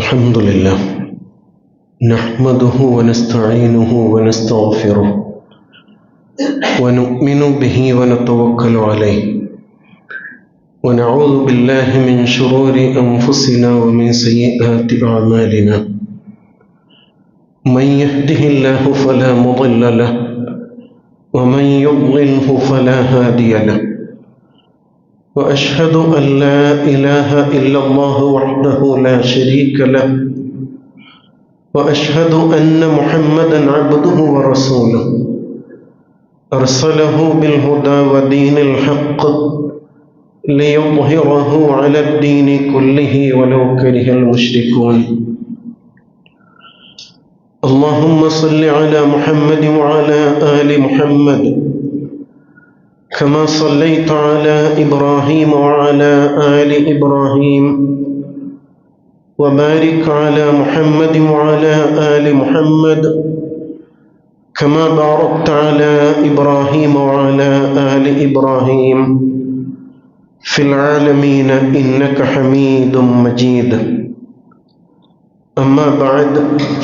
الحمد لله نحمده ونستعينه ونستغفره ونؤمن به ونتوكل عليه ونعوذ بالله من شرور أنفسنا ومن سيئات أعمالنا من يهده الله فلا مضل له ومن يضلله فلا هادي له وأشهد أن لا إله إلا الله وحده لا شريك له وأشهد أن محمدًا عبده ورسوله أرسله بالهدى ودين الحق ليظهره على الدين كله ولو كره المشركون. اللهم صل على محمد وعلى آل محمد كما صليت على إبراهيم وعلى آل إبراهيم وبارك على محمد وعلى آل محمد كما باركت على إبراهيم وعلى آل إبراهيم في العالمين إنك حميد مجيد. أما بعد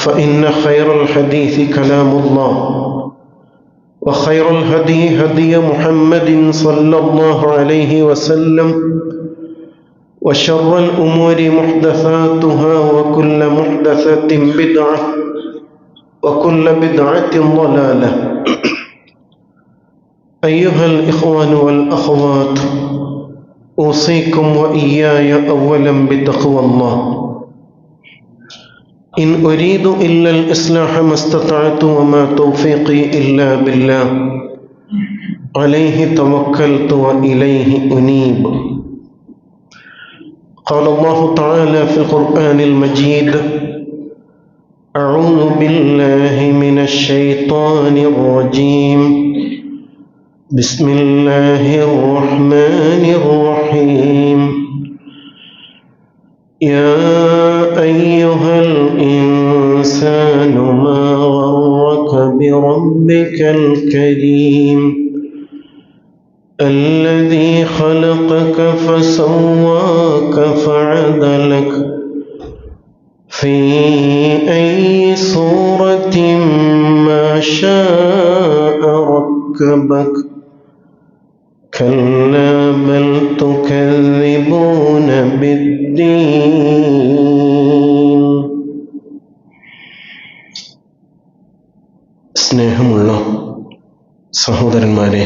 فإن خير الحديث كلام الله وخير الهدي هدي محمد صلى الله عليه وسلم وشر الأمور محدثاتها وكل محدثة بدعة وكل بدعة ضلالة. أيها الإخوان والأخوات، أوصيكم وإياي أولا بتقوى الله. إن أريد إلا الإصلاح ما استطعت وما توفيقي إلا بالله عليه توكلت وإليه أنيب. قال الله تعالى في القرآن المجيد: أعوذ بالله من الشيطان الرجيم بسم الله الرحمن الرحيم. يا أيها الإنسان ما غرك بربك الكريم الذي خلقك فسواك فعدلك في أي صورة ما شاء ركبك كلا بل تكذبون بالدين. സ്നേഹമുള്ള സഹോദരന്മാരെ,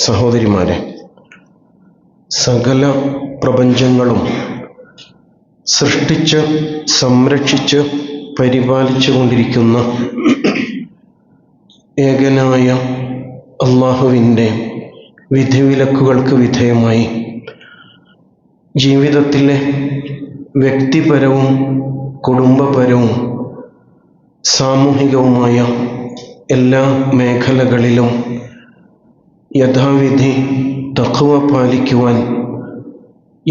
സഹോദരിമാരെ, സകല പ്രപഞ്ചങ്ങളും സൃഷ്ടിച്ച് സംരക്ഷിച്ച് പരിപാലിച്ചു കൊണ്ടിരിക്കുന്ന ഏകനായ അള്ളാഹുവിൻ്റെ വിധിവിലക്കുകൾക്ക് വിധേയമായി ജീവിതത്തിലെ വ്യക്തിപരവും കുടുംബപരവും സാമൂഹികവുമായ എല്ലാ മേഖലകളിലും യഥാവിധി തഖ്വ പാലിക്കുവാൻ,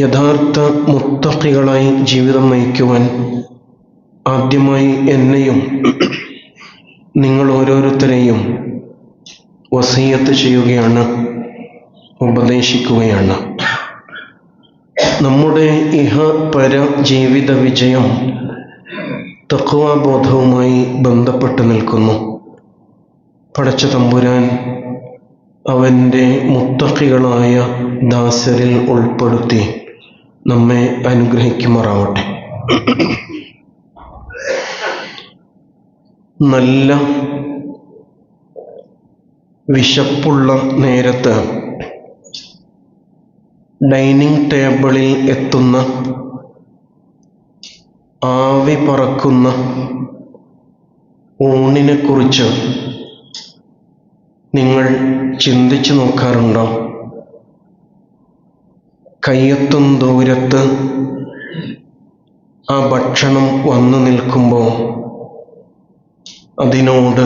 യഥാർത്ഥ മുത്തഖികളായി ജീവിതം നയിക്കുവാൻ ആദ്യമായി എന്നെയും നിങ്ങൾ ഓരോരുത്തരെയും വസിയ്യത്ത് ചെയ്യുകയാണ്, ഉപദേശിക്കുകയാണ്. നമ്മുടെ ഇഹപര ജീവിത വിജയം തഖ്വാബോധവുമായി ബന്ധപ്പെട്ട് നിൽക്കുന്നു. പടച്ച തമ്പുരാൻ അവൻ്റെ മുത്തഖികളായ ദാസരിൽ ഉൾപ്പെടുത്തി നമ്മെ അനുഗ്രഹിക്കുമാറാവട്ടെ. നല്ല വിശപ്പുള്ള നേരത്ത് ഡൈനിങ് ടേബിളിൽ എത്തുന്ന ആവി പറക്കുന്ന ഊണിനെക്കുറിച്ച് നിങ്ങൾ ചിന്തിച്ചു നോക്കാറുണ്ടോ? കയ്യെത്തും ദൂരത്ത് ആ ഭക്ഷണം വന്നു നിൽക്കുമ്പോൾ അതിനോട്,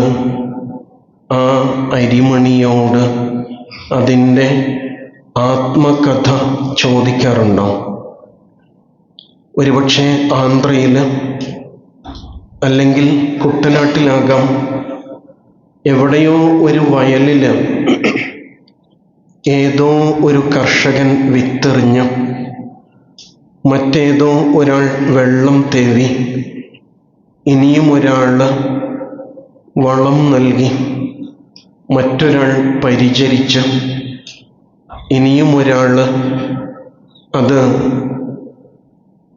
ആ അരിമണിയോട് അതിൻ്റെ ആത്മകഥ ചോദിക്കാറുണ്ടോ? ഒരുപക്ഷെ ആന്ധ്രയിൽ അല്ലെങ്കിൽ കുട്ടനാട്ടിലാകാം, എവിടെയോ ഒരു വയലിൽ ഏതോ ഒരു കർഷകൻ വിത്തെറിഞ്ഞ് മറ്റേതോ ഒരാൾ വെള്ളം തേവി ഇനിയും ഒരാൾ വളം നൽകി, മറ്റൊരാൾ പരിചരിച്ച്, ഇനിയും ഒരാൾ അത്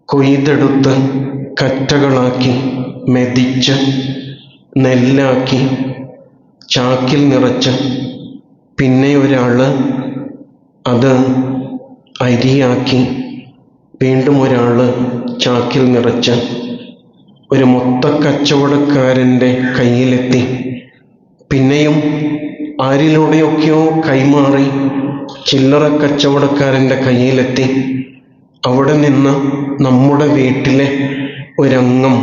കൊയ്തെടുത്ത് കറ്റകളാക്കി മെതിച്ച് നെല്ലാക്കി ചാക്കിൽ നിറച്ച്, പിന്നെ ഒരാൾ അത് അരിയാക്കി വീണ്ടും ഒരാൾ ചാക്കിൽ നിറച്ച് ഒരു മൊത്തക്കച്ചവടക്കാരൻ്റെ കയ്യിലെത്തി, പിന്നെയും ആരിലൂടെയൊക്കെയോ കൈമാറി ചില്ലറ കച്ചവടക്കാരൻ്റെ കയ്യിലെത്തി, അവിടെ നിന്ന് നമ്മുടെ വീട്ടിലെ ഒരംഗം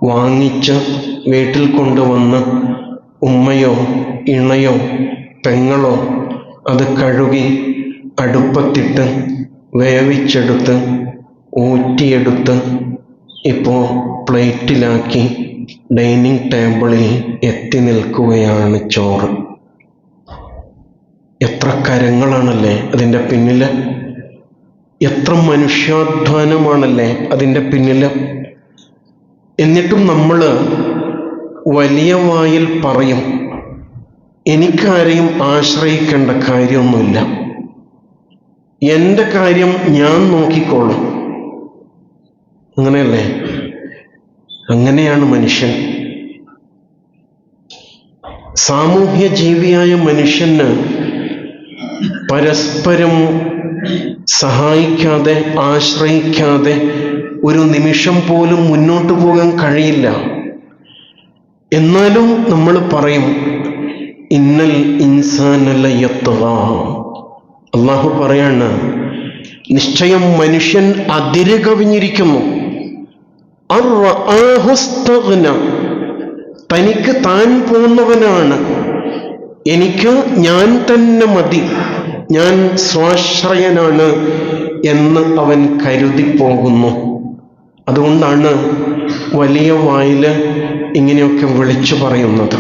വാങ്ങിച്ച് വീട്ടിൽ കൊണ്ടുവന്ന് ഉമ്മയോ ഇണയോ പെങ്ങളോ അത് കഴുകി അടുപ്പത്തിട്ട് വേവിച്ചെടുത്ത് ഊറ്റിയെടുത്ത് ഇപ്പോൾ പ്ലേറ്റിലാക്കി ഡൈനിങ് ടേബിളിൽ എത്തി നിൽക്കുകയാണ് ചോറ്. എത്ര കരങ്ങളാണല്ലേ അതിൻ്റെ പിന്നിൽ, എത്ര മനുഷ്യാധ്വാനമാണല്ലേ അതിൻ്റെ പിന്നിൽ. എന്നിട്ടും നമ്മൾ വലിയ വായിൽ പറയും, എനിക്കാരെയും ആശ്രയിക്കേണ്ട കാര്യമൊന്നുമില്ല, എൻ്റെ കാര്യം ഞാൻ നോക്കിക്കോളും. അങ്ങനെയല്ലേ? അങ്ങനെയാണ് മനുഷ്യൻ. സാമൂഹ്യ ജീവിയായ മനുഷ്യന് പരസ്പരം സഹായിക്കാതെ ആശ്രയിക്കാതെ ഒരു നിമിഷം പോലും മുന്നോട്ട് പോകാൻ കഴിയില്ല. എന്നാലും നമ്മൾ പറയും, ഇന്നൽ ഇൻസാന ലയത്ഗാ. അള്ളാഹു പറയാണ്, നിശ്ചയം മനുഷ്യൻ അതിര് കവിഞ്ഞിരിക്കുന്നു. തനിക്ക് താൻ പോന്നവനാണ്, എനിക്ക് ഞാൻ തന്നെ മതി, ഞാൻ സ്വാശ്രയനാണ് എന്ന് അവൻ കരുതി പോകുന്നു. അതുകൊണ്ടാണ് വലിയ വായിൽ ഇങ്ങനെയൊക്കെ വിളിച്ചു പറയുന്നത്.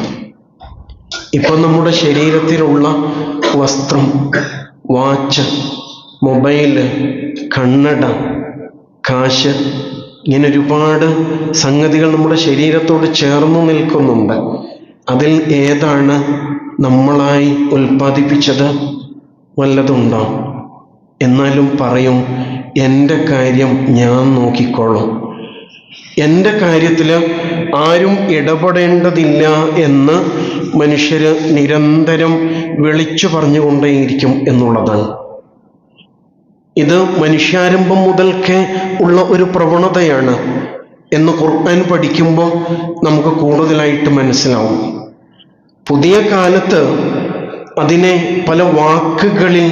ഇപ്പം നമ്മുടെ ശരീരത്തിലുള്ള വസ്ത്രം, വാച്ച്, മൊബൈല്, കണ്ണട, കാശ്, ഇങ്ങനെ ഒരുപാട് സംഗതികൾ നമ്മുടെ ശരീരത്തോട് ചേർന്ന് നിൽക്കുന്നുണ്ട്. അതിൽ ഏതാണ് നമ്മളായി ഉൽപ്പാദിപ്പിച്ചത്? വല്ലതുണ്ടോ? എന്നാലും പറയും, എൻ്റെ കാര്യം ഞാൻ നോക്കിക്കോളും, എൻ്റെ കാര്യത്തിൽ ആരും ഇടപെടേണ്ടതില്ല എന്ന് മനുഷ്യർ നിരന്തരം വിളിച്ചു പറഞ്ഞുകൊണ്ടേയിരിക്കും എന്നുള്ളതാണ്. ഇത് മനുഷ്യാരംഭം മുതൽക്കേ ഉള്ള ഒരു പ്രവണതയാണ് എന്ന് ഖുർആൻ പഠിക്കുമ്പോൾ നമുക്ക് കൂടുതലായിട്ട് മനസ്സിലാവും. പുതിയ കാലത്ത് അതിനെ പല വാക്കുകളിൽ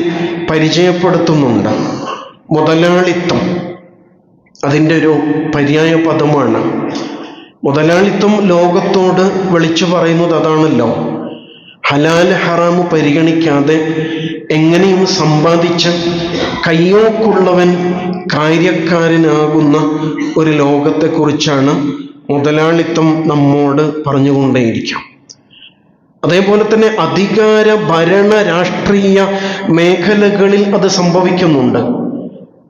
പരിചയപ്പെടുത്തുന്നുണ്ട്. മുതലാളിത്തം അതിൻ്റെ ഒരു പര്യായ പദമാണ്. മുതലാളിത്തം ലോകത്തോട് വിളിച്ചു പറയുന്നത് അതാണല്ലോ. ഹലാൽ ഹറാമ് പരിഗണിക്കാതെ എങ്ങനെയും സമ്പാദിച്ച് കയ്യോക്കുള്ളവൻ കാര്യക്കാരനാകുന്ന ഒരു ലോകത്തെക്കുറിച്ചാണ് മുതലാളിത്തം നമ്മോട് പറഞ്ഞുകൊണ്ടേയിരിക്കും. അതേപോലെ തന്നെ അധികാര ഭരണ രാഷ്ട്രീയ മേഖലകളിൽ അത് സംഭവിക്കുന്നുണ്ട്.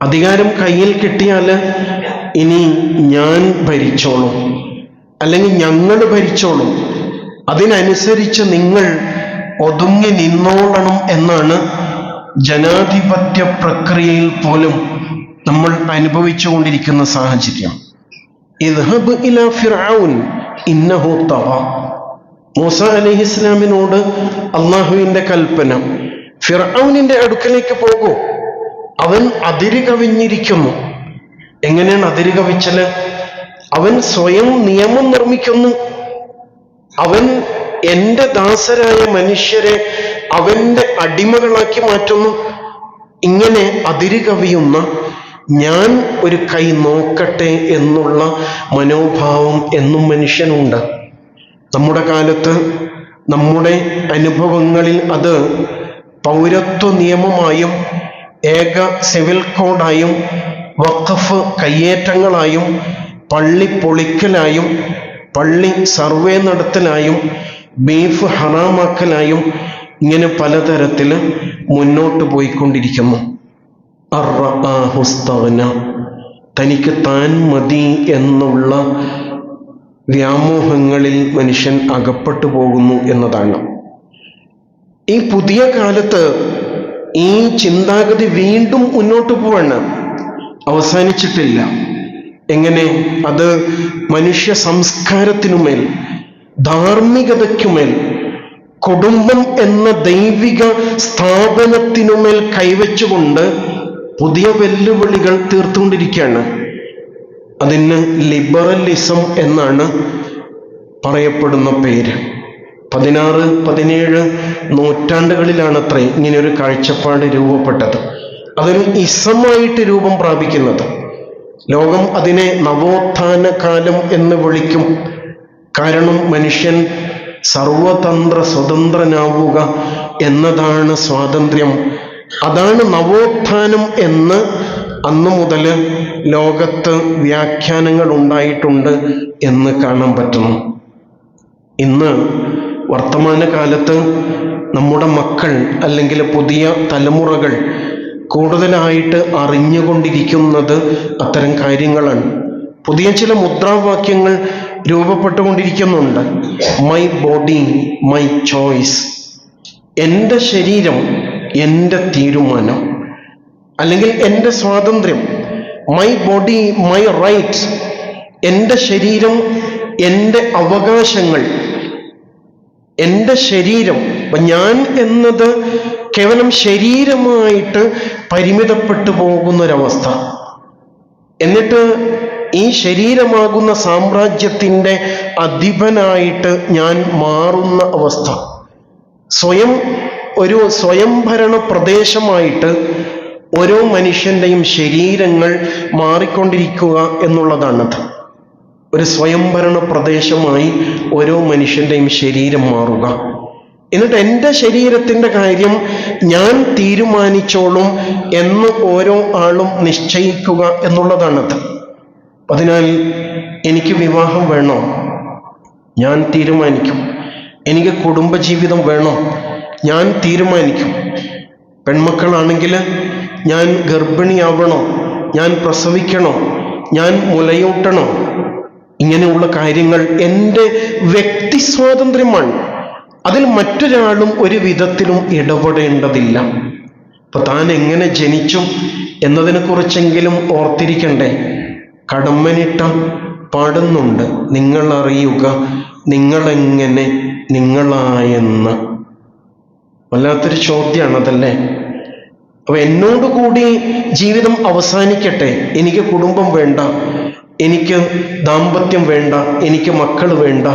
അധികാരം കയ്യിൽ കിട്ടിയാൽ ഇനി ഞാൻ ഭരിച്ചോളും, അല്ലെങ്കിൽ ഞങ്ങൾ ഭരിച്ചോളും, അതിനനുസരിച്ച് നിങ്ങൾ ഒതുങ്ങി നിന്നോളണം എന്നാണ് ജനാധിപത്യ പ്രക്രിയയിൽ പോലും നമ്മൾ അനുഭവിച്ചുകൊണ്ടിരിക്കുന്ന സാഹചര്യം. ഇദ്ഹബ് ഇലാ ഫിർഔൻ ഇന്നഹു തഗ. മൂസ അലൈഹിസ്സലാമിനോട് അള്ളാഹുവിൻ്റെ കൽപ്പന, ഫിർഔനിന്റെ അടുക്കലേക്ക് പോകൂ, അവൻ അതിര് കവിഞ്ഞിരിക്കുന്നു. എങ്ങനെയാണ് അതിര് കവിച്ചല്? അവൻ സ്വയം നിയമം നിർമ്മിക്കുന്നു. അവൻ എൻ്റെ ദാസരായ മനുഷ്യരെ അവൻ്റെ അടിമകളാക്കി മാറ്റുന്നു. ഇങ്ങനെ അതിര് കവിയുന്ന, ഞാൻ ഒരു കൈ നോക്കട്ടെ എന്നുള്ള മനോഭാവം എന്നും മനുഷ്യനുണ്ട്. നമ്മുടെ കാലത്ത് നമ്മുടെ അനുഭവങ്ങളിൽ അത് പൗരത്വ നിയമമായും ഏക സിവിൽ കോഡായും വഖഫ് കയ്യേറ്റങ്ങളായും പള്ളി പൊളിക്കലായും പള്ളി സർവേ നടത്തലായും ബീഫ് ഹറാമാക്കലായും ഇങ്ങനെ പലതരത്തിൽ മുന്നോട്ട് പോയിക്കൊണ്ടിരിക്കുന്നു. തനിക്ക് താൻ മതി എന്നുള്ള വ്യാമോഹങ്ങളിൽ മനുഷ്യൻ അകപ്പെട്ടു പോകുന്നു എന്നതാണ്. ഈ പുതിയ കാലത്ത് ഈ ചിന്താഗതി വീണ്ടും മുന്നോട്ട് പോവാണ്, അവസാനിച്ചിട്ടില്ല. എങ്ങനെ? അത് മനുഷ്യ സംസ്കാരത്തിനുമേൽ, ധാർമ്മികതയ്ക്കുമേൽ, കുടുംബം എന്ന ദൈവിക സ്ഥാപനത്തിനുമേൽ കൈവച്ചുകൊണ്ട് പുതിയ വെല്ലുവിളികൾ തീർത്തുകൊണ്ടിരിക്കുകയാണ്. അതിന് ലിബറലിസം എന്നാണ് പറയപ്പെടുന്ന പേര്. 16, 17 നൂറ്റാണ്ടുകളിലാണത്രേ ഇങ്ങനെയൊരു കാഴ്ചപ്പാട് രൂപപ്പെട്ടത്. അതൊരു ഇസമായിട്ട് രൂപം പ്രാപിക്കുന്നത്. ലോകം അതിനെ നവോത്ഥാന കാലം എന്ന് വിളിക്കും. കാരണം മനുഷ്യൻ സർവതന്ത്ര സ്വതന്ത്രനാവുക എന്നതാണ് സ്വാതന്ത്ര്യം. അതാണ് നവോത്ഥാനം എന്ന് അന്നു മുതൽ ലോകത്ത് വ്യാഖ്യാനങ്ങൾ ഉണ്ടായിട്ടുണ്ട് എന്ന് കാണാൻ പറ്റുന്നു. ഇന്ന് വർത്തമാനകാലത്ത് നമ്മുടെ മക്കൾ അല്ലെങ്കിൽ പുതിയ തലമുറകൾ കൂടുതലായിട്ട് അറിഞ്ഞുകൊണ്ടിരിക്കുന്നത് അത്തരം കാര്യങ്ങളാണ്. പുതിയ ചില മുദ്രാവാക്യങ്ങൾ രൂപപ്പെട്ടുകൊണ്ടിരിക്കുന്നുണ്ട്. മൈ ബോഡി മൈ ചോയ്സ്, എൻ്റെ ശരീരം എൻ്റെ തീരുമാനം, അല്ലെങ്കിൽ എൻ്റെ സ്വാതന്ത്ര്യം. മൈ ബോഡി മൈ റൈറ്റ്സ്, എൻ്റെ ശരീരം എൻ്റെ അവകാശങ്ങൾ. എൻ്റെ ശരീരം, ഞാൻ എന്നത് കേവലം ശരീരമായിട്ട് പരിമിതപ്പെട്ടു പോകുന്നൊരവസ്ഥ. എന്നിട്ട് ഈ ശരീരമാകുന്ന സാമ്രാജ്യത്തിൻ്റെ അധിപനായിട്ട് ഞാൻ മാറുന്ന അവസ്ഥ. ഒരു സ്വയംഭരണ പ്രദേശമായിട്ട് ഓരോ മനുഷ്യൻ്റെയും ശരീരങ്ങൾ മാറിക്കൊണ്ടിരിക്കുക എന്നുള്ളതാണത്. ഒരു സ്വയംഭരണ പ്രദേശമായി ഓരോ മനുഷ്യൻ്റെയും ശരീരം മാറുക. എന്നിട്ട് എൻ്റെ ശരീരത്തിൻ്റെ കാര്യം ഞാൻ തീരുമാനിച്ചോളും എന്ന് ഓരോ ആളും നിശ്ചയിക്കുക എന്നുള്ളതാണത്. അതിനാൽ എനിക്ക് വിവാഹം വേണോ? ഞാൻ തീരുമാനിക്കും. എനിക്ക് കുടുംബജീവിതം വേണോ? ഞാൻ തീരുമാനിക്കും. പെൺമക്കളാണെങ്കിൽ ഞാൻ ഗർഭിണിയാവണോ? ഞാൻ പ്രസവിക്കണോ? ഞാൻ മുലയൂട്ടണോ? ഇങ്ങനെയുള്ള കാര്യങ്ങൾ എൻ്റെ വ്യക്തി സ്വാതന്ത്ര്യമാണ്. അതിൽ മറ്റൊരാളും ഒരു വിധത്തിലും ഇടപെടേണ്ടതില്ല. അപ്പൊ താൻ എങ്ങനെ ജനിച്ചു എന്നതിനെക്കുറിച്ചെങ്കിലും ഓർത്തിരിക്കണ്ടേ? കടമ്മനിട്ട പാടുന്നുണ്ട്, നിങ്ങൾ അറിയുക നിങ്ങളെങ്ങനെ നിങ്ങളായെന്ന്. വല്ലാത്തൊരു ചോദ്യമാണതല്ലേ? അപ്പൊ എന്നോടുകൂടി ജീവിതം അവസാനിക്കട്ടെ, എനിക്ക് കുടുംബം വേണ്ട, എനിക്ക് ദാമ്പത്യം വേണ്ട, എനിക്ക് മക്കൾ വേണ്ട,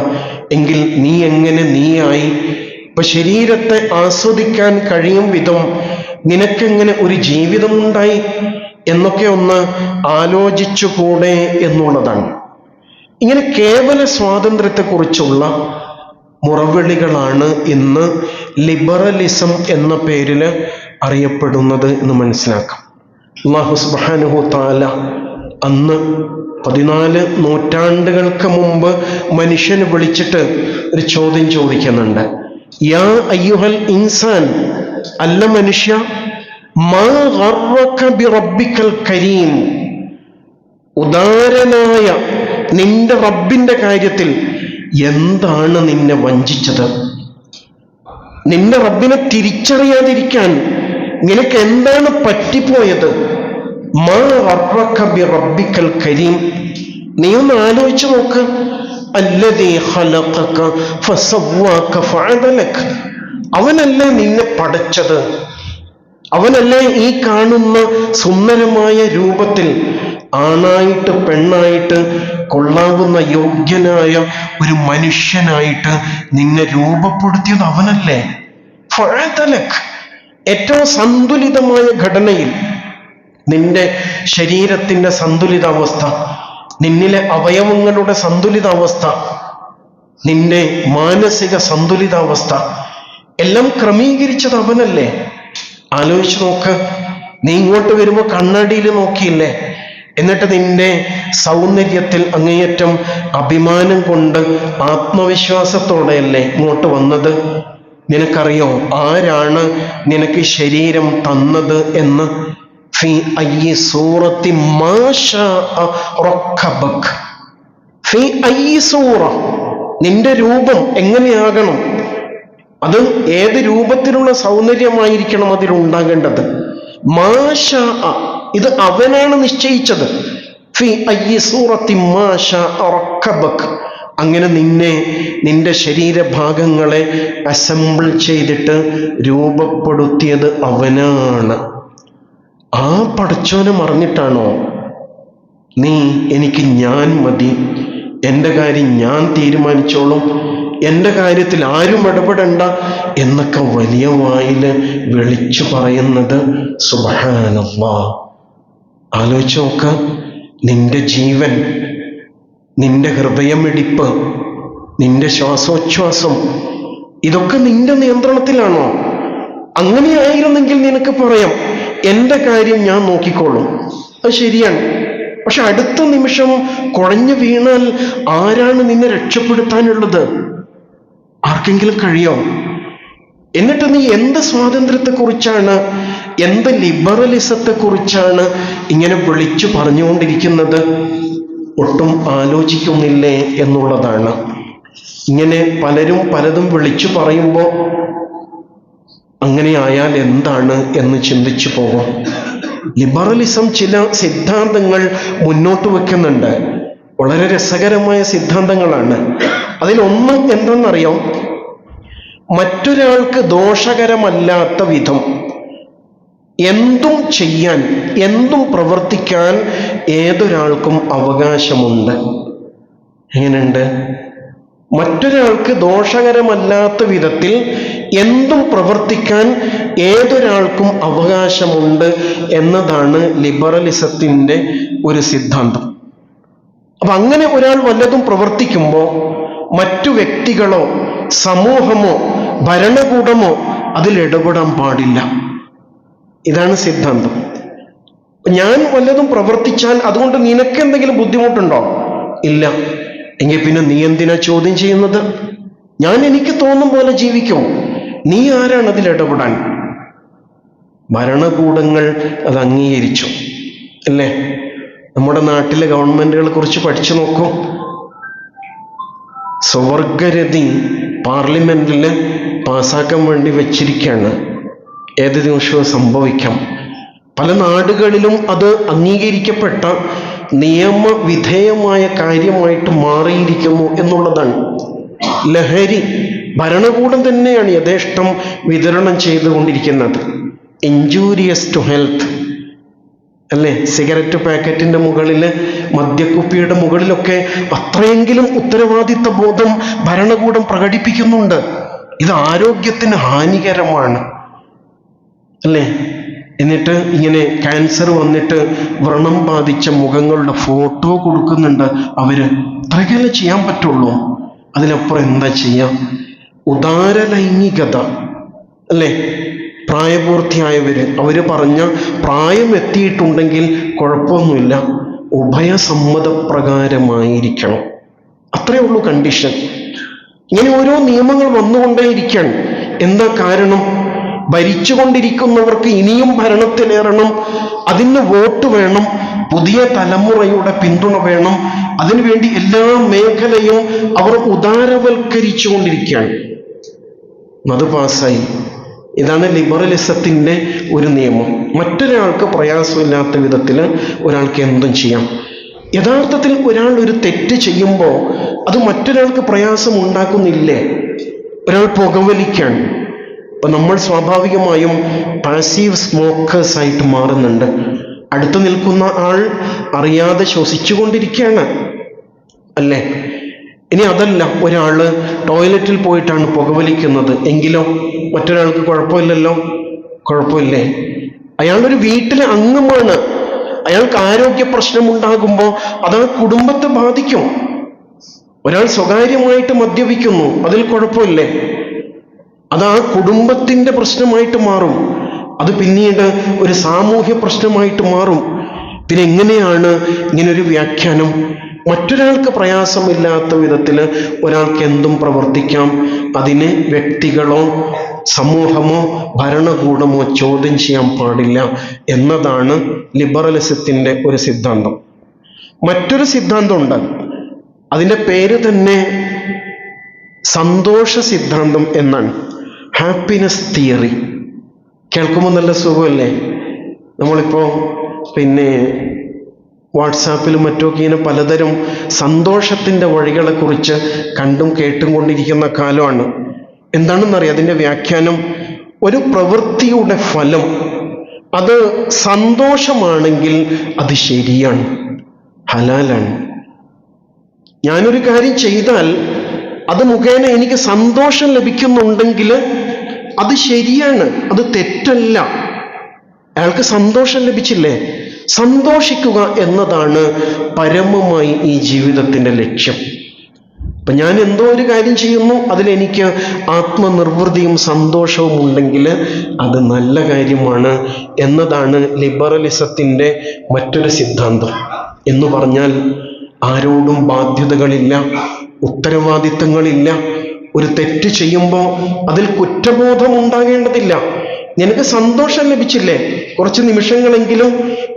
എങ്കിൽ നീ എങ്ങനെ നീയായി? ഇപ്പൊ ശരീരത്തെ ആസ്വദിക്കാൻ കഴിയും വിധം നിനക്കെങ്ങനെ ഒരു ജീവിതമുണ്ടായി എന്നൊക്കെ ഒന്ന് ആലോചിച്ചുകൂടെ എന്നുള്ളതാണ്. ഇങ്ങനെ കേവല സ്വാതന്ത്ര്യത്തെക്കുറിച്ചുള്ള മുറവിളികളാണ് ഇന്ന് ലിബറലിസം എന്ന പേരിൽ അറിയപ്പെടുന്നത് എന്ന് മനസ്സിലാക്കാം. അല്ലാഹു സുബ്ഹാനഹു തആല അന്ന് 14 നൂറ്റാണ്ടുകൾക്ക് മുമ്പ് മനുഷ്യന് വിളിച്ചിട്ട് ഒരു ചോദ്യം ചോദിക്കുന്നുണ്ട്. യാ അയ്യുഹൽ ഇൻസാൻ, അല്ല മനുഷ്യ, മാ ഗർറക ബിറബ്ബിക്കൽ കരീം, ഉദാരനായ നിന്റെ റബ്ബിന്റെ കാര്യത്തിൽ എന്താണ് നിന്നെ വഞ്ചിച്ചത്? നിന്റെ റബ്ബിനെ തിരിച്ചറിയാതിരിക്കാൻ നിനക്ക് എന്താണ് പറ്റിപ്പോയത്? മാ ഗർറക ബിറബ്ബിക്കൽ കരീം, നീ ഒന്ന് ആലോചിച്ചു നോക്ക്. അല്ലദീ ഖലഖക ഫസവ്വാക ഫഅദലക, അവനല്ലേ നിന്നെ പടച്ചത്, അവനല്ലേ ഈ കാണുന്ന സുന്ദരമായ രൂപത്തിൽ ആണായിട്ട് പെണ്ണായിട്ട് കൊള്ളാവുന്ന യോഗ്യനായ ഒരു മനുഷ്യനായിട്ട് നിന്നെ രൂപപ്പെടുത്തിയത് അവനല്ലേ. ഫഅദലക, ഏറ്റവും സന്തുലിതമായ ഘടനയിൽ നിന്റെ ശരീരത്തിന്റെ സന്തുലിതാവസ്ഥ, നിന്നിലെ അവയവങ്ങളുടെ സന്തുലിതാവസ്ഥ, നിന്റെ മാനസിക സന്തുലിതാവസ്ഥ എല്ലാം ക്രമീകരിച്ചത് അവനല്ലേ. ആലോചിച്ച് നോക്ക്. നീ ഇങ്ങോട്ട് വരുമ്പോൾ കണ്ണാടിയിൽ നോക്കിയില്ലേ? എന്നിട്ട് നിന്റെ സൗന്ദര്യത്തിൽ അങ്ങേയറ്റം അഭിമാനം കൊണ്ട് ആത്മവിശ്വാസത്തോടെയല്ലേ ഇങ്ങോട്ട് വന്നത്? നിനക്കറിയോ ആരാണ് നിനക്ക് ശരീരം തന്നത് എന്ന്? ഫി അയ്യി സൂറത്തി മാ ശാഅ റക്കബക, ഫി ഫി ഐ സൂറ, നിന്റെ രൂപം എങ്ങനെയാകണം, അത് ഏത് രൂപത്തിലുള്ള സൗന്ദര്യമായിരിക്കണം അതിലുണ്ടാകേണ്ടത്. മാഷാ, ഇത് അവനാണ് നിശ്ചയിച്ചത്. ഫി ഐ സൂറത്തി മാഷാ റക്കബക്, അങ്ങനെ നിന്റെ ശരീരഭാഗങ്ങളെ അസംബിൾ ചെയ്തിട്ട് രൂപപ്പെടുത്തിയത് അവനാണ്. ആ പടച്ചോനെ മറന്നിട്ടാണോ നീ എനിക്ക് ഞാൻ മതി, എൻ്റെ കാര്യം ഞാൻ തീരുമാനിച്ചോളും, എൻ്റെ കാര്യത്തിൽ ആരും ഇടപെടണ്ട എന്നൊക്കെ വലിയ വായില് വിളിച്ചു പറയുന്നത്? സുബ്ഹാനല്ലാഹ്. ആലോചിച്ച് നോക്ക, നിന്റെ ജീവൻ, നിന്റെ ഹൃദയമിടിപ്പ്, നിന്റെ ശ്വാസോച്ഛ്വാസം, ഇതൊക്കെ നിന്റെ നിയന്ത്രണത്തിലാണോ? അങ്ങനെയായിരുന്നെങ്കിൽ നിനക്ക് പറയാം എൻ്റെ കാര്യം ഞാൻ നോക്കിക്കോളും, അത് ശരിയാണ്. പക്ഷെ അടുത്ത നിമിഷം കുഴഞ്ഞു വീണാൽ ആരാണ് നിന്നെ രക്ഷപ്പെടുത്താനുള്ളത്? ആർക്കെങ്കിലും കഴിയോ? എന്നിട്ട് നീ എന്ത് സ്വാതന്ത്ര്യത്തെക്കുറിച്ചാണ്, എന്ത് ലിബറലിസത്തെക്കുറിച്ചാണ് ഇങ്ങനെ വിളിച്ചു പറഞ്ഞുകൊണ്ടിരിക്കുന്നത്? ഒട്ടും ആലോചിക്കുന്നില്ലേ എന്നുള്ളതാണ്. ഇങ്ങനെ പലരും പലതും വിളിച്ചു പറയുമ്പോൾ അങ്ങനെ ആയാൽ എന്താണ് എന്ന് ചിന്തിച്ചു പോകും. ലിബറലിസം ചില സിദ്ധാന്തങ്ങൾ മുന്നോട്ട് വെക്കുന്നുണ്ട്, വളരെ രസകരമായ സിദ്ധാന്തങ്ങളാണ്. അതിലൊന്ന് എന്തെന്നറിയാം, മറ്റൊരാൾക്ക് ദോഷകരമല്ലാത്ത വിധം എന്തും ചെയ്യാൻ, എന്തും പ്രവർത്തിക്കാൻ ഏതൊരാൾക്കും അവകാശമുണ്ട്. എങ്ങനെയുണ്ട്? മറ്റൊരാൾക്ക് ദോഷകരമല്ലാത്ത വിധത്തിൽ എന്തും പ്രവർത്തിക്കാൻ ഏതൊരാൾക്കും അവകാശമുണ്ട് എന്നതാണ് ലിബറലിസത്തിൻ്റെ ഒരു സിദ്ധാന്തം. അപ്പൊ അങ്ങനെ ഒരാൾ വല്ലതും പ്രവർത്തിക്കുമ്പോൾ മറ്റു വ്യക്തികളോ സമൂഹമോ ഭരണകൂടമോ അതിൽ ഇടപെടാൻ പാടില്ല. ഇതാണ് സിദ്ധാന്തം. ഞാൻ വല്ലതും പ്രവർത്തിച്ചാൽ അതുകൊണ്ട് നിനക്ക് എന്തെങ്കിലും ബുദ്ധിമുട്ടുണ്ടോ? ഇല്ല. എങ്കിൽ പിന്നെ നീ എന്തിനാ ചോദ്യം ചെയ്യുന്നത്? ഞാൻ എനിക്ക് തോന്നും പോലെ ജീവിക്കും, നീ ആരാണ് അതിൽ ഇടപെടാൻ? ഭരണകൂടങ്ങൾ അത് അംഗീകരിച്ചു അല്ലേ? നമ്മുടെ നാട്ടിലെ ഗവൺമെന്റുകളെ കുറിച്ച് പഠിച്ചു നോക്കൂ. സ്വവർഗരതി പാർലമെന്റിൽ പാസ്സാക്കാൻ വേണ്ടി വെച്ചിരിക്കുകയാണ്. ഏത് നിമിഷവും സംഭവിക്കാം. പല നാടുകളിലും അത് അംഗീകരിക്കപ്പെട്ട നിയമവിധേയമായ കാര്യമായിട്ട് മാറിയിരിക്കുന്നു എന്നുള്ളതാണ്. ലഹരി ഭരണകൂടം തന്നെയാണ് യഥേഷ്ടം വിതരണം ചെയ്തുകൊണ്ടിരിക്കുന്നത്. ഇൻജൂരിയസ് ടു ഹെൽത്ത് അല്ലേ? സിഗരറ്റ് പാക്കറ്റിന്റെ മുകളിൽ, മദ്യക്കുപ്പിയുടെ മുകളിലൊക്കെ അത്രയെങ്കിലും ഉത്തരവാദിത്ത ബോധം ഭരണകൂടം പ്രകടിപ്പിക്കുന്നുണ്ട്. ഇത് ആരോഗ്യത്തിന് ഹാനികരമാണ് അല്ലേ? എന്നിട്ട് ഇങ്ങനെ ക്യാൻസർ വന്നിട്ട് വ്രണം ബാധിച്ച മുഖങ്ങളുടെ ഫോട്ടോ കൊടുക്കുന്നുണ്ട് അവര്. അത്രയ്ക്കല്ലേ ചെയ്യാൻ പറ്റുള്ളൂ, അതിനപ്പുറം എന്താ ചെയ്യാം? ഉദാര ലൈംഗികത അല്ലേ? പ്രായപൂർത്തിയായവര്, അവര് പറഞ്ഞ പ്രായം എത്തിയിട്ടുണ്ടെങ്കിൽ കുഴപ്പമൊന്നുമില്ല, ഉഭയസമ്മതപ്രകാരമായിരിക്കണം, അത്രയേ ഉള്ളൂ കണ്ടീഷൻ. ഇങ്ങനെ ഓരോ നിയമങ്ങൾ വന്നുകൊണ്ടേയിരിക്കുകയാണ്. എന്താ കാരണം? ഭരിച്ചുകൊണ്ടിരിക്കുന്നവർക്ക് ഇനിയും ഭരണത്തിലേറണം, അതിന് വോട്ട് വേണം, പുതിയ തലമുറയുടെ പിന്തുണ വേണം. അതിനുവേണ്ടി എല്ലാ മേഖലയും അവർ ഉദാരവൽക്കരിച്ചു കൊണ്ടിരിക്കുകയാണ്. അത് പാസ്സായി. ഇതാണ് ലിബറലിസത്തിൻ്റെ ഒരു നിയമം. മറ്റൊരാൾക്ക് പ്രയാസമില്ലാത്ത വിധത്തിൽ ഒരാൾക്ക് എന്തും ചെയ്യാം. യഥാർത്ഥത്തിൽ ഒരാൾ ഒരു തെറ്റ് ചെയ്യുമ്പോൾ അത് മറ്റൊരാൾക്ക് പ്രയാസം ഉണ്ടാക്കുന്നില്ലേ? ഒരാൾ പുകവലിക്കാണ്, അപ്പൊ നമ്മൾ സ്വാഭാവികമായും പാസീവ് സ്മോക്കേഴ്സ് ആയിട്ട് മാറുന്നുണ്ട്. അടുത്ത് നിൽക്കുന്ന ആൾ അറിയാതെ ശ്വസിച്ചുകൊണ്ടിരിക്കുകയാണ് അല്ലേ? ഇനി അതല്ല, ഒരാള് ടോയ്ലറ്റിൽ പോയിട്ടാണ് പുകവലിക്കുന്നത് എങ്കിലോ മറ്റൊരാൾക്ക് കുഴപ്പമില്ലല്ലോ? കുഴപ്പമില്ലേ? അയാളൊരു വീട്ടിലെ അംഗമാണ്. അയാൾക്ക് ആരോഗ്യ പ്രശ്നമുണ്ടാകുമ്പോൾ അത് ആ കുടുംബത്തെ ബാധിക്കും. ഒരാൾ സ്വകാര്യമായിട്ട് മദ്യപിക്കുന്നു, അതിൽ കുഴപ്പമില്ലേ? അത് ആ കുടുംബത്തിന്റെ പ്രശ്നമായിട്ട് മാറും. അത് പിന്നീട് ഒരു സാമൂഹ്യ പ്രശ്നമായിട്ട് മാറും. പിന്നെ എങ്ങനെയാണ് ഇങ്ങനൊരു വ്യാഖ്യാനം? മറ്റൊരാൾക്ക് പ്രയാസമില്ലാത്ത വിധത്തിൽ ഒരാൾക്ക് എന്തും പ്രവർത്തിക്കാം, അതിനെ വ്യക്തികളോ സമൂഹമോ ഭരണകൂടമോ ചോദ്യം ചെയ്യാൻ പാടില്ല എന്നതാണ് ലിബറലിസത്തിൻ്റെ ഒരു സിദ്ധാന്തം. മറ്റൊരു സിദ്ധാന്തമുണ്ട്, അതിൻ്റെ പേര് തന്നെ സന്തോഷ സിദ്ധാന്തം എന്നാണ്, ഹാപ്പിനെസ് തിയറി. കേൾക്കുമ്പോൾ നല്ല സുഖമല്ലേ? നമ്മളിപ്പോൾ വാട്സാപ്പിലും മറ്റുമൊക്കെ ഇങ്ങനെ പലതരം സന്തോഷത്തിൻ്റെ വഴികളെക്കുറിച്ച് കണ്ടും കേട്ടും കൊണ്ടിരിക്കുന്ന കാലമാണ്. എന്താണെന്നറിയാം അതിൻ്റെ വ്യാഖ്യാനം? ഒരു പ്രവൃത്തിയുടെ ഫലം അത് സന്തോഷമാണെങ്കിൽ അത് ശരിയാണ്, ഹലാലാണ്. ഞാനൊരു കാര്യം ചെയ്താൽ അത് മുഖേന എനിക്ക് സന്തോഷം ലഭിക്കുന്നുണ്ടെങ്കിൽ അത് ശരിയാണ്, അത് തെറ്റല്ല. അയാൾക്ക് സന്തോഷം ലഭിച്ചില്ലേ? സന്തോഷിക്കുക എന്നതാണ് പരമമായി ഈ ജീവിതത്തിൻ്റെ ലക്ഷ്യം. അപ്പം ഞാൻ എന്തോ ഒരു കാര്യം ചെയ്യുന്നു, അതിലെനിക്ക് ആത്മനിർവൃതിയും സന്തോഷവും ഉണ്ടെങ്കിൽ അത് നല്ല കാര്യമാണ് എന്നതാണ് ലിബറലിസത്തിൻ്റെ മറ്റൊരു സിദ്ധാന്തം. എന്ന് പറഞ്ഞാൽ ആരോടും ബാധ്യതകളില്ല, ഉത്തരവാദിത്തങ്ങളില്ല. ഒരു തെറ്റ് ചെയ്യുമ്പോൾ അതിൽ കുറ്റബോധം ഉണ്ടാകേണ്ടതില്ല. നിനക്ക് സന്തോഷം ലഭിച്ചില്ലേ കുറച്ച് നിമിഷങ്ങളെങ്കിലും,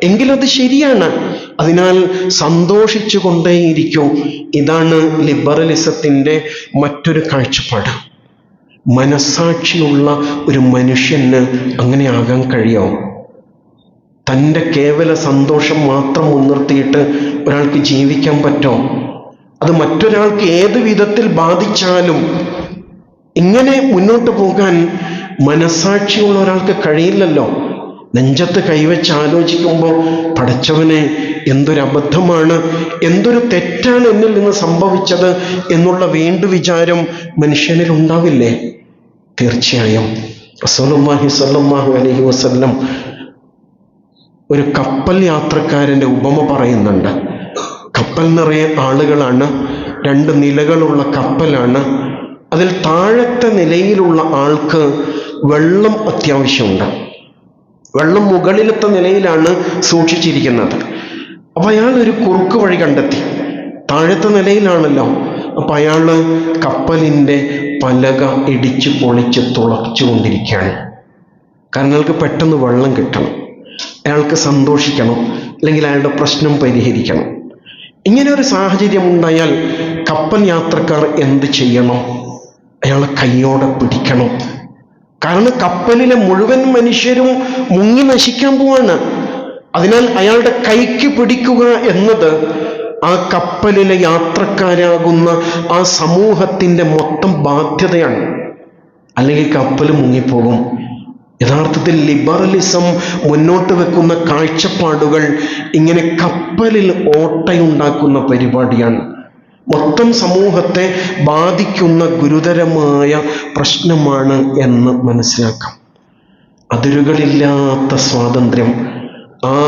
എങ്കിലത് ശരിയാണ്. അതിനാൽ സന്തോഷിച്ചു കൊണ്ടേയിരിക്കൂ. ഇതാണ് ലിബറലിസത്തിൻ്റെ മറ്റൊരു കാഴ്ചപ്പാട്. മനസ്സാക്ഷിയുള്ള ഒരു മനുഷ്യന് അങ്ങനെ ആകാൻ കഴിയാവും. തൻ്റെ കേവല സന്തോഷം മാത്രം മുൻനിർത്തിയിട്ട് ഒരാൾക്ക് ജീവിക്കാൻ പറ്റുമോ? അത് മറ്റൊരാൾക്ക് ഏത് വിധത്തിൽ ബാധിച്ചാലും ഇങ്ങനെ മുന്നോട്ട് പോകാൻ മനസ്സാക്ഷിയുള്ള ഒരാൾക്ക് കഴിയില്ലല്ലോ. നെഞ്ചത്ത് കൈവച്ച് ആലോചിക്കുമ്പോൾ പടച്ചവനെ, എന്തൊരു അബദ്ധമാണ്, എന്തൊരു തെറ്റാണ് എന്നിൽ നിന്ന് സംഭവിച്ചത് എന്നുള്ള വിചാരം മനുഷ്യനിൽ ഉണ്ടാവില്ലേ? തീർച്ചയായും. റസൂലുള്ളാഹി സ്വല്ലല്ലാഹു അലൈഹി വസല്ലം ഒരു കപ്പൽ യാത്രക്കാരൻ്റെ ഉപമ പറയുന്നുണ്ട്. കപ്പൽ നിറയെ ആളുകളാണ്, 2 നിലകളുള്ള കപ്പലാണ്. അതിൽ താഴത്തെ നിലയിലുള്ള ആൾക്ക് വെള്ളം അത്യാവശ്യമുണ്ട്. വെള്ളം മുകളിലത്തെ നിലയിലാണ് സൂക്ഷിച്ചിരിക്കുന്നത്. അപ്പം അയാൾ ഒരു കുറുക്ക് വഴി കണ്ടെത്തി. താഴത്തെ നിലയിലാണല്ലോ. അപ്പം അയാൾ കപ്പലിൻ്റെ പലക ഇടിച്ച് പൊളിച്ച് തുളച്ചുകൊണ്ടിരിക്കുകയാണ്. കാരണം അയാൾക്ക് പെട്ടെന്ന് വെള്ളം കിട്ടണം, അയാൾക്ക് സന്തോഷിക്കണം, അല്ലെങ്കിൽ അയാളുടെ പ്രശ്നം പരിഹരിക്കണം. ഇങ്ങനെ ഒരു സാഹചര്യം ഉണ്ടായാൽ കപ്പൽ യാത്രക്കാർ എന്ത് ചെയ്യണം? അയാളെ കയ്യോടെ പിടിക്കണം. കാരണം കപ്പലിലെ മുഴുവൻ മനുഷ്യരും മുങ്ങി നശിക്കാൻ പോവാണ്. അതിനാൽ അയാളുടെ കൈക്ക് പിടിക്കുക എന്നത് ആ കപ്പലിലെ യാത്രക്കാരാകുന്ന ആ സമൂഹത്തിൻ്റെ മൊത്തം ബാധ്യതയാണ്. അല്ലെങ്കിൽ കപ്പൽ മുങ്ങിപ്പോകും. യഥാർത്ഥത്തിൽ ലിബറലിസം മുന്നോട്ട് വെക്കുന്ന കാഴ്ചപ്പാടുകൾ ഇങ്ങനെ കപ്പലിൽ ഓട്ടയുണ്ടാക്കുന്ന പരിപാടിയാണ്. മൊത്തം സമൂഹത്തെ ബാധിക്കുന്ന ഗുരുതരമായ പ്രശ്നമാണ് എന്ന് മനസ്സിലാക്കാം. അതിരുകളില്ലാത്ത സ്വാതന്ത്ര്യം, ആ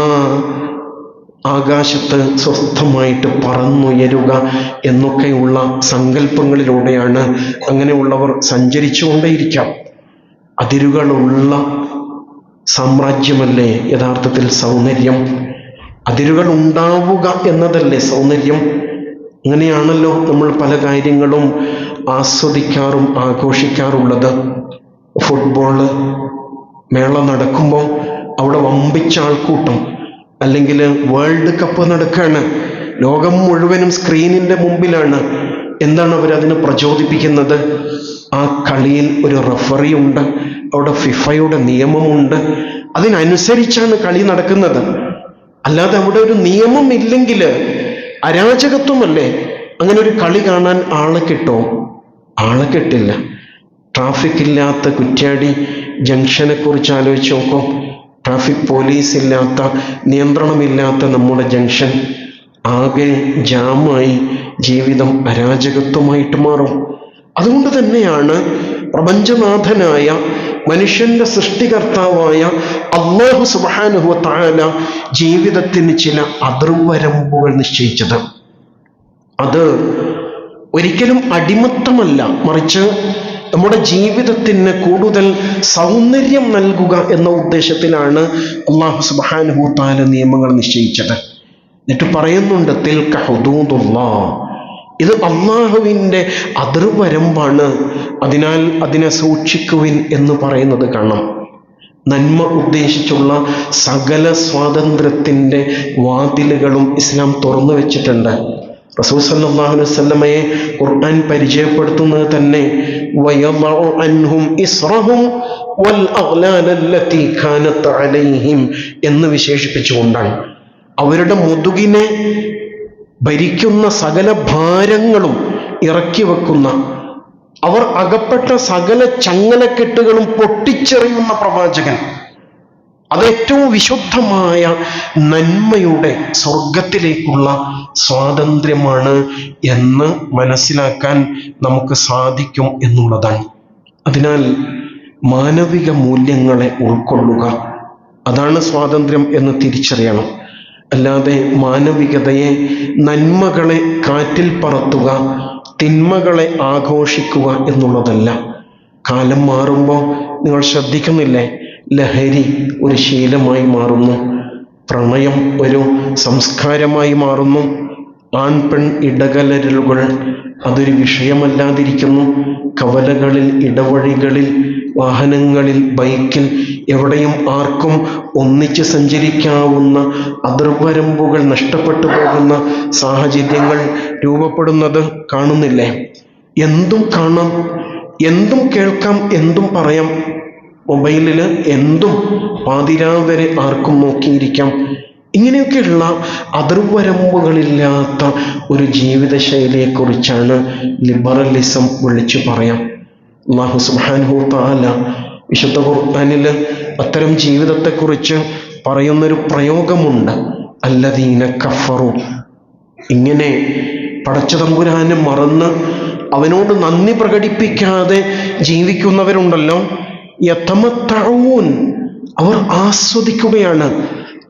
ആകാശത്ത് സ്വസ്ഥമായിട്ട് പറന്നുയരുക എന്നൊക്കെയുള്ള സങ്കല്പങ്ങളിലൂടെയാണ് അങ്ങനെയുള്ളവർ സഞ്ചരിച്ചുകൊണ്ടേയിരിക്കാം. അതിരുകളുള്ള സാമ്രാജ്യമല്ലേ യഥാർത്ഥത്തിൽ സൗന്ദര്യം? അതിരുകൾ ഉണ്ടാവുക എന്നതല്ലേ സൗന്ദര്യം? അങ്ങനെയാണല്ലോ നമ്മൾ പല കാര്യങ്ങളും ആസ്വദിക്കാറും ആഘോഷിക്കാറുള്ളത്. ഫുട്ബോള് മേള നടക്കുമ്പോൾ അവിടെ വമ്പിച്ച ആൾക്കൂട്ടം, അല്ലെങ്കിൽ വേൾഡ് കപ്പ് നടക്കുകയാണ്, ലോകം മുഴുവനും സ്ക്രീനിൻ്റെ മുമ്പിലാണ്. എന്താണ് അവരതിനെ പ്രചോദിപ്പിക്കുന്നത്? ആ കളിയിൽ ഒരു റഫറി ഉണ്ട്, അവിടെ ഫിഫയുടെ നിയമമുണ്ട്, അതിനനുസരിച്ചാണ് കളി നടക്കുന്നത്. അല്ലാതെ അവിടെ ഒരു നിയമം ഇല്ലെങ്കിൽ അരാജകത്വമല്ലേ. അങ്ങനെ ഒരു കളി കാണാൻ ആളെ കിട്ടുമോ? ആളെ കിട്ടില്ല. ട്രാഫിക് ഇല്ലാത്ത കുറ്റ്യാടി ജംഗ്ഷനെ കുറിച്ച് ആലോചിച്ച് നോക്കും. ട്രാഫിക് പോലീസ് ഇല്ലാത്ത, നിയന്ത്രണമില്ലാത്ത നമ്മുടെ ജംഗ്ഷൻ ആകെ ജാമായി ജീവിതം അരാജകത്വമായിട്ട് മാറും. അതുകൊണ്ട് തന്നെയാണ് പ്രപഞ്ചനാഥനായ മനുഷ്യന്റെ സൃഷ്ടികർത്താവായ അല്ലാഹു സുബ്ഹാനഹു വ തആല ജീവിതത്തിന് ചില അതിർവരമ്പുകൾ നിശ്ചയിച്ചത്. അത് ഒരിക്കലും അടിമത്തമല്ല, മറിച്ച് നമ്മുടെ ജീവിതത്തിന് കൂടുതൽ സൗന്ദര്യം നൽകുക എന്ന ഉദ്ദേശത്തിലാണ് അല്ലാഹു സുബ്ഹാനഹു വ തആല നിയമങ്ങൾ നിശ്ചയിച്ചത്. എന്നിട്ട് പറയുന്നുണ്ട്, തിൽക ഹുദൂദുല്ലാഹ്, ഇത് അള്ളാഹുവിൻ്റെ അതിർവരമ്പാണ്, അതിനാൽ അതിനെ സൂക്ഷിക്കുവിൻ എന്ന് പറയുന്നത് കാണാം. നന്മ ഉദ്ദേശിച്ചുള്ള സകല സ്വാതന്ത്ര്യത്തിൻ്റെ വാതിലുകളും ഇസ്ലാം തുറന്നു വെച്ചിട്ടുണ്ട്. റസൂൽ സല്ലല്ലാഹു അലൈഹി വസല്ലമയെ ഖുർആൻ പരിചയപ്പെടുത്തുന്നത് തന്നെ വയളഉ അൻഹും ഇസ്റഹും വൽ അഗ്ലാല അല്ലതി കാനത് അലൈഹിം എന്ന് വിശേഷിപ്പിച്ചുകൊണ്ടാണ്. അവരുടെ മുതുകിനെ ഭരിക്കുന്ന സകല ഭാരങ്ങളും ഇറക്കി വെക്കുന്ന, അവർ അകപ്പെട്ട സകല ചങ്ങലക്കെട്ടുകളും പൊട്ടിച്ചെറിയുന്ന പ്രവാചകൻ. അത് ഏറ്റവും വിശുദ്ധമായ നന്മയുടെ സ്വർഗത്തിലേക്കുള്ള സ്വാതന്ത്ര്യമാണ് എന്ന് മനസ്സിലാക്കാൻ നമുക്ക് സാധിക്കും എന്നുള്ളതാണ്. അതിനാൽ മാനവിക മൂല്യങ്ങളെ ഉൾക്കൊള്ളുക, അതാണ് സ്വാതന്ത്ര്യം എന്ന് തിരിച്ചറിയണം. അല്ലാതെ മാനവികതയെ, നന്മകളെ കാറ്റിൽ പറത്തുക, തിന്മകളെ ആഘോഷിക്കുക എന്നുള്ളതല്ല. കാലം മാറുമ്പോൾ നിങ്ങൾ ശ്രദ്ധിക്കുന്നില്ലേ, ലഹരി ഒരു ശീലമായി മാറുന്നു, പ്രണയം ഒരു സംസ്കാരമായി മാറുന്നു, ആൺ പെൺ ഇടകലരലുകൾ അതൊരു വിഷയമല്ലാതിരിക്കുന്നു. കവലകളിൽ, ഇടവഴികളിൽ, വാഹനങ്ങളിൽ, ബൈക്കിൽ, എവിടെയും ആർക്കും ഒന്നിച്ച് സഞ്ചരിക്കാവുന്ന അതിർവരമ്പുകൾ നഷ്ടപ്പെട്ടു പോകുന്ന സാഹചര്യങ്ങൾ രൂപപ്പെടുന്നത് കാണുന്നില്ലേ? എന്തും കാണാം, എന്തും കേൾക്കാം, എന്തും പറയാം. മൊബൈലിൽ എന്തും പാതിരാവരെ ആർക്കും നോക്കിയിരിക്കാം. ഇങ്ങനെയൊക്കെയുള്ള അതിർവരമ്പുകളില്ലാത്ത ഒരു ജീവിതശൈലിയെക്കുറിച്ചാണ് ലിബറലിസം വിളിച്ചു പറയാം. അല്ലാഹു സുബ്ഹാനഹു വ തആല വിശുദ്ധ ഖുർആനിൽ അത്തരം ജീവിതത്തെക്കുറിച്ച് പറയുന്നൊരു പ്രയോഗമുണ്ട്, അല്ലദീന കഫറു. ഇങ്ങനെ പടച്ചതമ്പുരാനെ മറന്ന് അവനോട് നന്ദി പ്രകടിപ്പിക്കാതെ ജീവിക്കുന്നവരുണ്ടല്ലോ, യതമത്തഊൻ, അവർ ആസ്വദിക്കുകയാണ്,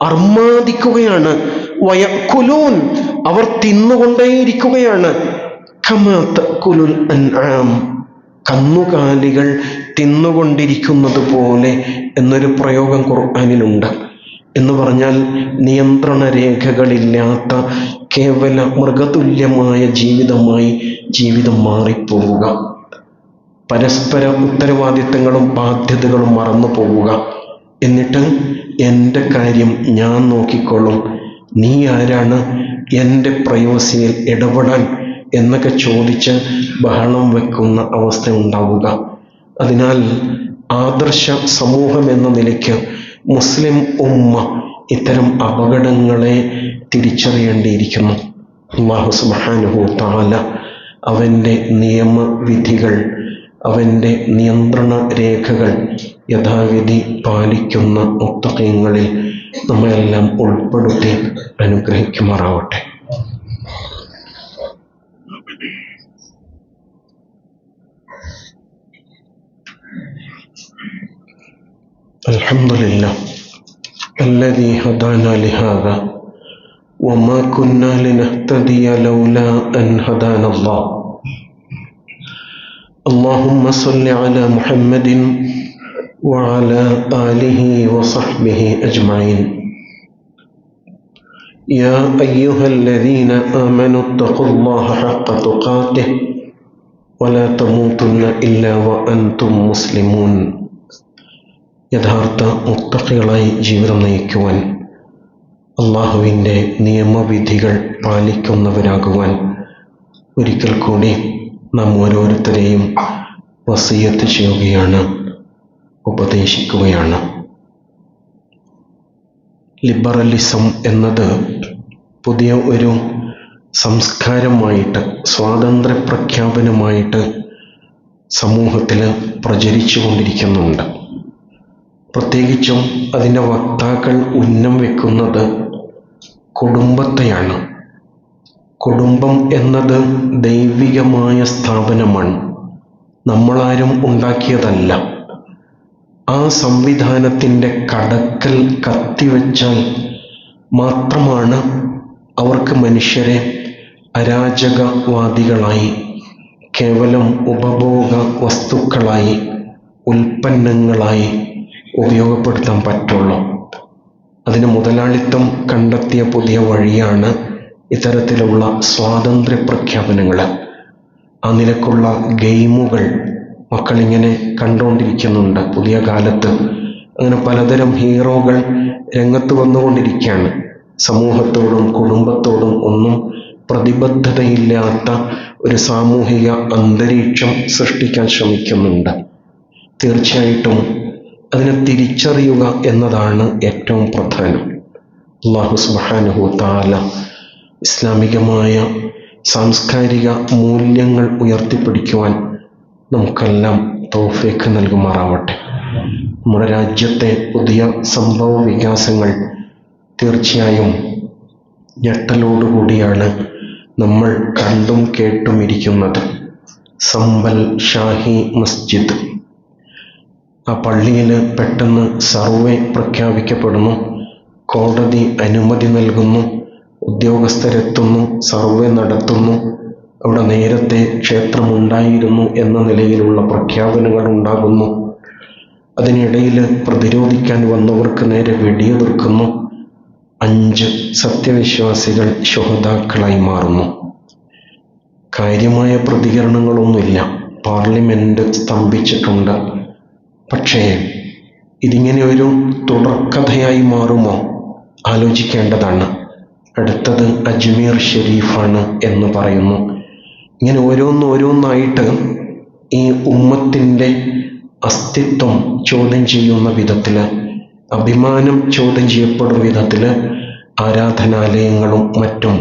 അർമാദിക്കുകയാണ്, വയക്കുലൂൻ, അവർ തിന്നുകൊണ്ടേയിരിക്കുകയാണ്, കമാ തഅകുലുൽ അൻആം, കന്നുകാലികൾ തിന്നുകൊണ്ടിരിക്കുന്നത് പോലെ എന്നൊരു പ്രയോഗം ഖുർആനിലുണ്ട്. എന്ന് പറഞ്ഞാൽ നിയന്ത്രണ രേഖകളില്ലാത്ത കേവല മൃഗതുല്യമായ ജീവിതമായി ജീവിതം മാറിപ്പോവുക, പരസ്പര ഉത്തരവാദിത്തങ്ങളും ബാധ്യതകളും മറന്നു പോവുക. എന്നിട്ട് എൻ്റെ കാര്യം ഞാൻ നോക്കിക്കൊള്ളും, നീ ആരാണ് എൻ്റെ പ്രൈവസിയിൽ ഇടപെടാൻ എന്നൊക്കെ ചോദിച്ച് ബഹളം വെക്കുന്ന അവസ്ഥ ഉണ്ടാവുക. അതിനാൽ ആദർശ സമൂഹം എന്ന നിലയ്ക്ക് മുസ്ലിം ഉമ്മ ഇത്തരം അപകടങ്ങളെ തിരിച്ചറിയേണ്ടിയിരിക്കുന്നു. അല്ലാഹു സുബ്ഹാനഹു വ തആല അവൻ്റെ നിയമവിധികൾ, അവൻ്റെ നിയന്ത്രണ രേഖകൾ യഥാവിധി പാലിക്കുന്ന മുത്തഖീങ്ങളിൽ നമ്മളെല്ലാം ഉൾപ്പെടുത്തി അനുഗ്രഹിക്കുമാറാവട്ടെ. അൽഹംദുലില്ലാഹ് الذي هدانا لهذا وما كنا لنهتدي لولا أن هدانا الله. اللهم صل على محمد وعلى آله وصحبه أجمعين. يا أيها الذين آمنوا اتقوا الله حق تقاته ولا تموتن إلا وأنتم مسلمون. യഥാർത്ഥ മുത്തഖികളായി ജീവിതം നയിക്കുവാൻ, അള്ളാഹുവിൻ്റെ നിയമവിധികൾ പാലിക്കുന്നവരാകുവാൻ ഒരിക്കൽ കൂടി നാം ഓരോരുത്തരെയും വസിയത്ത് ചെയ്യുകയാണ്, ഉപദേശിക്കുകയാണ്. ലിബറലിസം എന്നത് പുതിയ ഒരു സംസ്കാരമായിട്ട്, സ്വാതന്ത്ര്യ പ്രഖ്യാപനമായിട്ട് സമൂഹത്തിൽ പ്രചരിച്ചു കൊണ്ടിരിക്കുന്നുണ്ട്. പ്രത്യേകിച്ചും അതിൻ്റെ വക്താക്കൾ ഉന്നം വെക്കുന്നത് കുടുംബത്തെയാണ്. കുടുംബം എന്നത് ദൈവികമായ സ്ഥാപനമാണ്, നമ്മളാരും ഉണ്ടാക്കിയതല്ല. ആ സംവിധാനത്തിൻ്റെ കടക്കൽ കത്തിവെച്ചാൽ മാത്രമാണ് അവർക്ക് മനുഷ്യരെ അരാജകവാദികളായി, കേവലം ഉപഭോഗ വസ്തുക്കളായി, ഉൽപ്പന്നങ്ങളായി ഉപയോഗപ്പെടുത്താൻ പറ്റുള്ളൂ. അതിന് മുതലാളിത്തം കണ്ടെത്തിയ പുതിയ വഴിയാണ് ഇത്തരത്തിലുള്ള സ്വാതന്ത്ര്യ പ്രഖ്യാപനങ്ങൾ. ആ നിലക്കുള്ള ഗെയിമുകൾ മക്കളിങ്ങനെ കണ്ടുകൊണ്ടിരിക്കുന്നുണ്ട്. പുതിയ കാലത്ത് അങ്ങനെ പലതരം ഹീറോകൾ രംഗത്ത് വന്നുകൊണ്ടിരിക്കുകയാണ്. സമൂഹത്തോടും കുടുംബത്തോടും ഒന്നും പ്രതിബദ്ധതയില്ലാത്ത ഒരു സാമൂഹിക അന്തരീക്ഷം സൃഷ്ടിക്കാൻ ശ്രമിക്കുന്നുണ്ട്. തീർച്ചയായിട്ടും അതിനെ തിരിച്ചറിയുക എന്നതാണ് ഏറ്റവും പ്രധാനം. അല്ലാഹു സുബ്ഹാനഹു തആല ഇസ്ലാമികമായ സാംസ്കാരിക മൂല്യങ്ങൾ ഉയർത്തിപ്പിടിക്കുവാൻ നമുക്കെല്ലാം തൗഫീഖ് നൽകുമാറാവട്ടെ. നമ്മുടെ രാജ്യത്തെ പുതിയ സംഭവ വികാസങ്ങൾ തീർച്ചയായും ഞെട്ടലോടുകൂടിയാണ് നമ്മൾ കണ്ടും കേട്ടും ഇരിക്കുന്നത്. സമ്പൽ ഷാഹി മസ്ജിദ്, ആ പള്ളിയിൽ പെട്ടെന്ന് സർവേ പ്രഖ്യാപിക്കപ്പെടുന്നു, കോടതി അനുമതി നൽകുന്നു, ഉദ്യോഗസ്ഥരെത്തുന്നു, സർവേ നടത്തുന്നു. അവിടെ നേരത്തെ ക്ഷേത്രമുണ്ടായിരുന്നു എന്ന നിലയിലുള്ള പ്രഖ്യാപനങ്ങൾ ഉണ്ടാകുന്നു. അതിനിടയിൽ പ്രതിരോധിക്കാൻ വന്നവർക്ക് നേരെ വെടിയുതിർക്കുന്നു. 5 സത്യവിശ്വാസികൾ ശുഹദാക്കളായി മാറുന്നു. കാര്യമായ പ്രതികരണങ്ങളൊന്നുമില്ല. പാർലമെന്റ് സ്തംഭിച്ചിട്ടുണ്ട്. പക്ഷേ ഇതിങ്ങനെ ഒരു തുടർക്കഥയായി മാറുമോ? ആലോചിക്കേണ്ടതാണ്. അടുത്തത് അജ്മീർ ഷെരീഫാണ് എന്ന് പറയുന്നു. ഇങ്ങനെ ഓരോന്നായിട്ട് ഈ ഉമ്മത്തിൻ്റെ അസ്തിത്വം ചോദ്യം ചെയ്യുന്ന വിധത്തിൽ, അഭിമാനം ചോദ്യം ചെയ്യപ്പെടും വിധത്തിൽ ആരാധനാലയങ്ങളും മറ്റും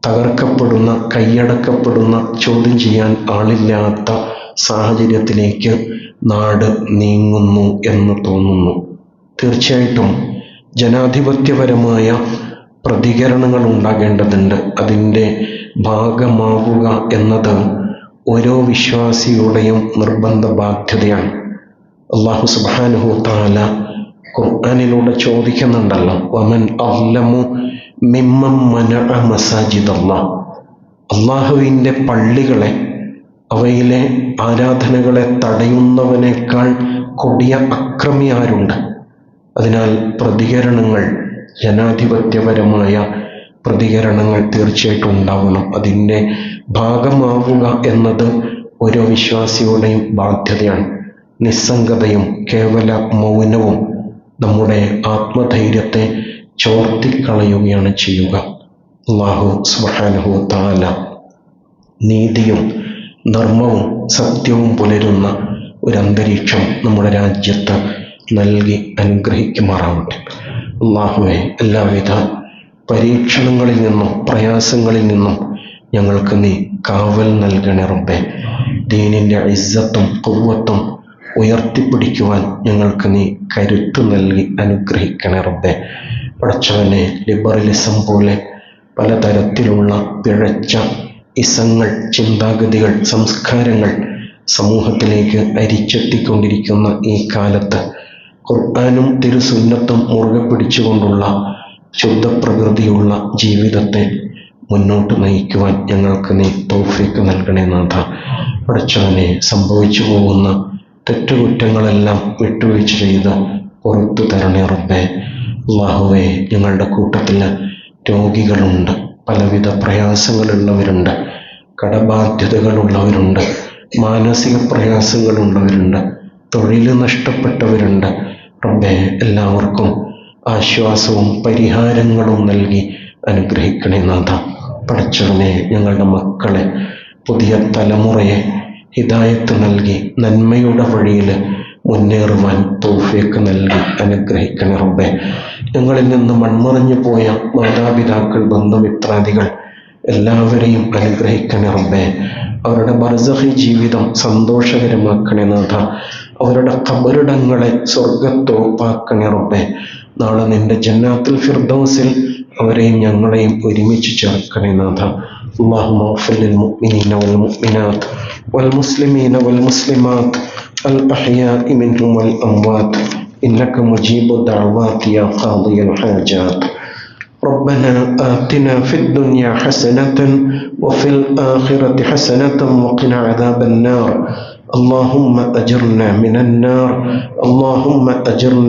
തകർക്കപ്പെടുന്ന, കൈയടക്കപ്പെടുന്ന, ചോദ്യം ചെയ്യാൻ ആളില്ലാത്ത സാഹചര്യത്തിലേക്ക് നാട് നീങ്ങുന്നു എന്ന് തോന്നുന്നു. തീർച്ചയായിട്ടും ജനാധിപത്യപരമായ പ്രതികരണങ്ങൾ ഉണ്ടാകേണ്ടതുണ്ട്. അതിൻ്റെ ഭാഗമാവുക എന്നത് ഓരോ വിശ്വാസിയുടെയും നിർബന്ധ ബാധ്യതയാണ്. അല്ലാഹു സുബ്ഹാനഹു തആല ഖുർആനിലൂടെ ചോദിക്കുന്നുണ്ടല്ലോ, വമൻ അസ്ലമു മിമ്മൻ മനഅ മസാജിദല്ലാഹ്. അല്ലാഹുവിൻ്റെ പള്ളികളെ, അവയിലെ ആരാധനകളെ തടയുന്നവനേക്കാൾ കൊടിയ അക്രമി ആരുണ്ട്? അതിനാൽ പ്രതികരണങ്ങൾ, ജനാധിപത്യപരമായ പ്രതികരണങ്ങൾ തീർച്ചയായിട്ടും ഉണ്ടാവണം. അതിൻ്റെ ഭാഗമാവുക എന്നത് ഓരോ വിശ്വാസിയുടെയും ബാധ്യതയാണ്. നിസ്സംഗതയും കേവല മൗനവും നമ്മുടെ ആത്മധൈര്യത്തെ ചോർത്തിക്കളയുകയാണ് ചെയ്യുക. അല്ലാഹു സുബ്ഹാനഹു തആല നീതിയും ധർമ്മവും സത്യവും പുലരുന്ന ഒരു അന്തരീക്ഷം നമ്മുടെ രാജ്യത്ത് നൽകി അനുഗ്രഹിക്കുമാറാവട്ടെ. അല്ലാഹുവേ, എല്ലാവിധ പരീക്ഷണങ്ങളിൽ നിന്നും പ്രയാസങ്ങളിൽ നിന്നും ഞങ്ങൾക്ക് നീ കാവൽ നൽകണേ റബ്ബേ. ദീനിൻ്റെ ഇസ്സത്തും ഖുവ്വത്തും ഉയർത്തിപ്പിടിക്കുവാൻ ഞങ്ങൾക്ക് നീ കരുത്ത് നൽകി അനുഗ്രഹിക്കണേ റബ്ബേ. പടച്ചവനെ, ലിബറലിസം പോലെ പലതരത്തിലുള്ള പിഴച്ച ഇസങ്ങൾ, ചിന്താഗതികൾ, സംസ്കാരങ്ങൾ സമൂഹത്തിലേക്ക് അരിച്ചെത്തിക്കൊണ്ടിരിക്കുന്ന ഈ കാലത്ത് ഖുർആനും തിരുസുന്നത്തും മുറുകെ പിടിച്ചുകൊണ്ടുള്ള ശുദ്ധപ്രകൃതിയുള്ള ജീവിതത്തെ മുന്നോട്ട് നയിക്കുവാൻ ഞങ്ങൾക്ക് നീ തൗഫീഖ് നൽകണേ നാഥ. പടച്ചവനെ, സംഭവിച്ചു പോകുന്ന തെറ്റുകുറ്റങ്ങളെല്ലാം വിട്ടുവീഴ്ച ചെയ്ത് പുറത്തു തരണേ റബ്ബേ. അല്ലാഹുവേ, ഞങ്ങളുടെ കൂട്ടത്തിൽ രോഗികളുണ്ട്, പലവിധ പ്രയാസങ്ങളുള്ളവരുണ്ട്, കടബാധ്യതകളുള്ളവരുണ്ട്, മാനസിക പ്രയാസങ്ങളുള്ളവരുണ്ട്, തൊഴിൽ നഷ്ടപ്പെട്ടവരുണ്ട്. റബ്ബേ, എല്ലാവർക്കും ആശ്വാസവും പരിഹാരങ്ങളും നൽകി അനുഗ്രഹിക്കണേ നാഥ. പടച്ചവനെ, ഞങ്ങളുടെ മക്കളെ, പുതിയ തലമുറയെ ഹിദായത്ത് നൽകി നന്മയുടെ വഴിയിൽ മുന്നേറുവാൻ തൗഫീഖ് നൽകി അനുഗ്രഹിക്കണേ റബ്ബേ. ഞങ്ങളിൽ നിന്ന് മൺമറഞ്ഞു പോയ മാതാപിതാക്കൾ, ബന്ധുമിത്രാദികൾ എല്ലാവരെയും അനുഗ്രഹിക്കണേ റബ്ബേ. അവരുടെ ബർസഖി ജീവിതം സന്തോഷകരമാക്കണേ നാഥ. അവരുടെ ഖബറിടങ്ങളെ സ്വർഗ്ഗത്തോപ്പാക്കണേ റബ്ബേ. നാളെ നിന്റെ ജന്നാത്തുൽ ഫിർദൗസിൽ അവരെയും ഞങ്ങളെയും ഒരുമിച്ച് ചേർക്കണേ നാഥ. اللهم اغفر للمؤمنين والمؤمنات والمسلمين والمسلمات الأحياء منهم والأموات إنك مجيب الدعوات يا قاضي الحاجات. ربنا آتنا في الدنيا حسنة وفي الآخرة حسنة وقنا عذاب النار. اللهم أجرنا من النار. اللهم أجرنا